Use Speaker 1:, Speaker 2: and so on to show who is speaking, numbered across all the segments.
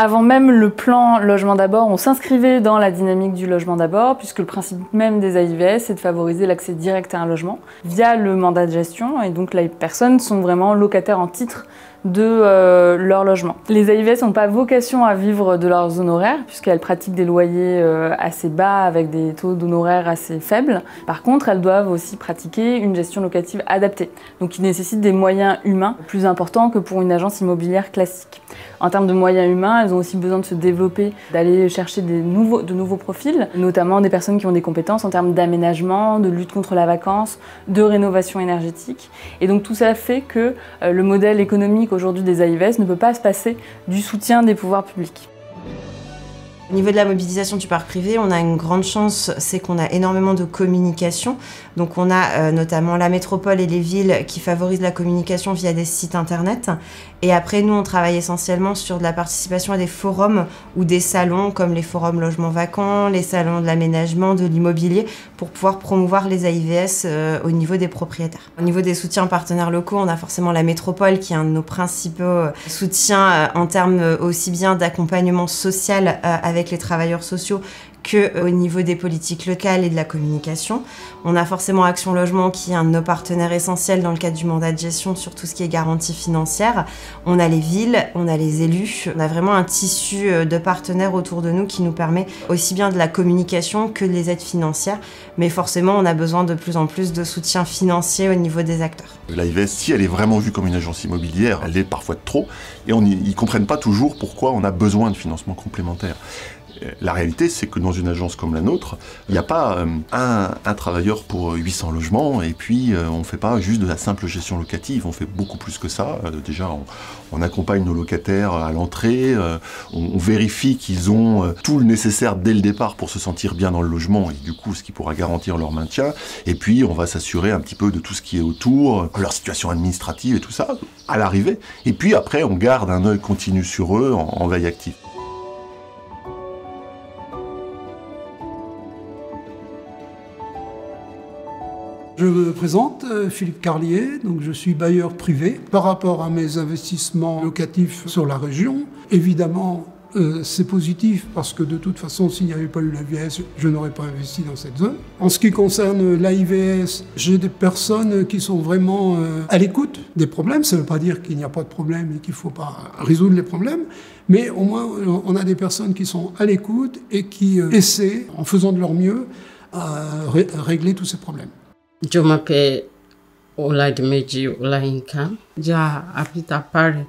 Speaker 1: Avant même le plan Logement d'abord, on s'inscrivait dans la dynamique du logement d'abord, puisque le principe même des AIVS, c'est de favoriser l'accès direct à un logement via le mandat de gestion, et donc les personnes sont vraiment locataires en titre de leur logement. Les AIVS n'ont pas vocation à vivre de leurs honoraires, puisqu'elles pratiquent des loyers assez bas avec des taux d'honoraires assez faibles. Par contre, elles doivent aussi pratiquer une gestion locative adaptée, donc qui nécessite des moyens humains plus importants que pour une agence immobilière classique. En termes de moyens humains, elles ont aussi besoin de se développer, d'aller chercher de nouveaux profils, notamment des personnes qui ont des compétences en termes d'aménagement, de lutte contre la vacance, de rénovation énergétique. Et donc tout ça fait que le modèle économique aujourd'hui des AIVS ne peut pas se passer du soutien des pouvoirs publics.
Speaker 2: Au niveau de la mobilisation du parc privé, on a une grande chance, c'est qu'on a énormément de communication. Donc on a notamment la métropole et les villes qui favorisent la communication via des sites internet. Et après, nous, on travaille essentiellement sur de la participation à des forums ou des salons comme les forums logements vacants, les salons de l'aménagement, de l'immobilier, pour pouvoir promouvoir les AIVS au niveau des propriétaires. Au niveau des soutiens partenaires locaux, on a forcément la métropole qui est un de nos principaux soutiens en termes aussi bien d'accompagnement social avec les travailleurs sociaux qu'au niveau des politiques locales et de la communication. On a forcément Action Logement qui est un de nos partenaires essentiels dans le cadre du mandat de gestion sur tout ce qui est garantie financière. On a les villes, on a les élus. On a vraiment un tissu de partenaires autour de nous qui nous permet aussi bien de la communication que des aides financières. Mais forcément, on a besoin de plus en plus de soutien financier au niveau des acteurs.
Speaker 3: L'AIVS, si elle est vraiment vue comme une agence immobilière, elle l'est parfois de trop, et ils ne comprennent pas toujours pourquoi on a besoin de financement complémentaire. La réalité, c'est que dans une agence comme la nôtre, il n'y a pas un travailleur pour 800 logements, et puis on ne fait pas juste de la simple gestion locative, on fait beaucoup plus que ça. Déjà, on accompagne nos locataires à l'entrée, on vérifie qu'ils ont tout le nécessaire dès le départ pour se sentir bien dans le logement, et du coup, ce qui pourra garantir leur maintien. Et puis, on va s'assurer un petit peu de tout ce qui est autour, leur situation administrative et tout ça, à l'arrivée. Et puis après, on garde un œil continu sur eux en veille active.
Speaker 4: Je me présente, Philippe Carlier, donc je suis bailleur privé. Par rapport à mes investissements locatifs sur la région, évidemment, c'est positif parce que de toute façon, s'il n'y avait pas eu l'AIVS, je n'aurais pas investi dans cette zone. En ce qui concerne l'AIVS, j'ai des personnes qui sont vraiment à l'écoute des problèmes. Ça ne veut pas dire qu'il n'y a pas de problème et qu'il ne faut pas résoudre les problèmes, mais au moins, on a des personnes qui sont à l'écoute et qui essaient, en faisant de leur mieux, à régler tous ces problèmes.
Speaker 5: Je m'appelle Olaide Meji Olainka. J'habite à Paris.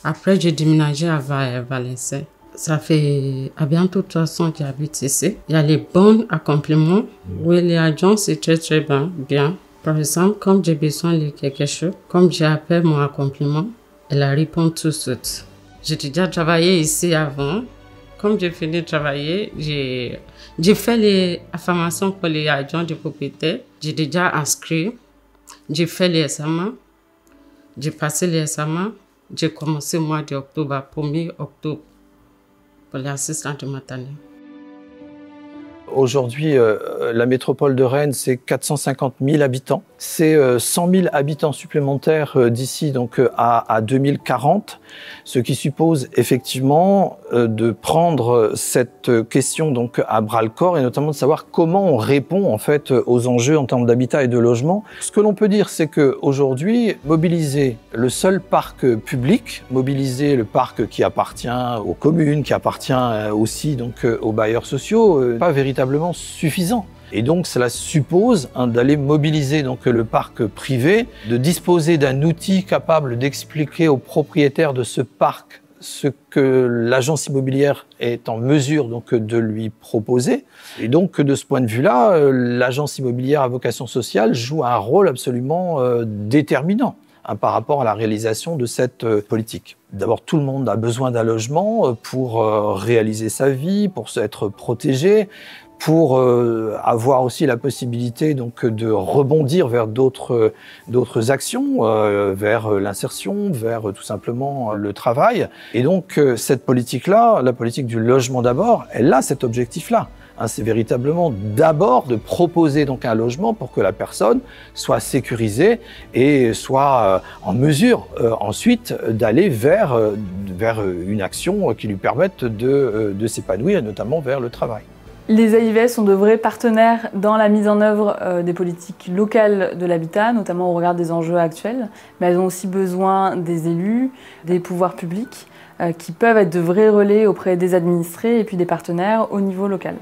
Speaker 5: Après, j'ai déménagé à Valenciennes. Ça fait à bientôt 3 ans que j'habite ici. Il y a les bons accomplissements. Oui, les agents, c'est très bien. Par exemple, comme j'ai besoin de quelque chose, comme j'ai appelé mon accomplissement, elle répond tout de suite. J'ai déjà travaillé ici avant. Comme j'ai fini de travailler, j'ai fait les affirmations pour les agents de propriété. J'ai déjà inscrit. J'ai fait les examens. J'ai passé les examens. J'ai commencé au mois d'octobre, 1er octobre, pour l'assistant de maternelle.
Speaker 6: Aujourd'hui, la métropole de Rennes, c'est 450 000 habitants. C'est 100 000 habitants supplémentaires d'ici donc à 2040, ce qui suppose effectivement de prendre cette question donc à bras-le-corps et notamment de savoir comment on répond en fait aux enjeux en termes d'habitat et de logement. Ce que l'on peut dire, c'est qu'aujourd'hui, mobiliser le seul parc public, mobiliser le parc qui appartient aux communes, qui appartient aussi donc aux bailleurs sociaux, pas véritablement suffisant. Et donc cela suppose d'aller mobiliser donc le parc privé, de disposer d'un outil capable d'expliquer aux propriétaires de ce parc ce que l'agence immobilière est en mesure donc de lui proposer. Et donc de ce point de vue-là, l'agence immobilière à vocation sociale joue un rôle absolument déterminant par rapport à la réalisation de cette politique. D'abord, tout le monde a besoin d'un logement pour réaliser sa vie, pour être protégé, pour avoir aussi la possibilité donc de rebondir vers d'autres actions, vers l'insertion, vers tout simplement le travail. Et donc cette politique-là, la politique du logement d'abord, elle a cet objectif-là, C'est véritablement d'abord de proposer donc un logement pour que la personne soit sécurisée et soit en mesure ensuite d'aller vers une action qui lui permette de s'épanouir, notamment vers le travail.
Speaker 1: Les AIVS sont de vrais partenaires dans la mise en œuvre des politiques locales de l'habitat, notamment au regard des enjeux actuels, mais elles ont aussi besoin des élus, des pouvoirs publics, qui peuvent être de vrais relais auprès des administrés et puis des partenaires au niveau local.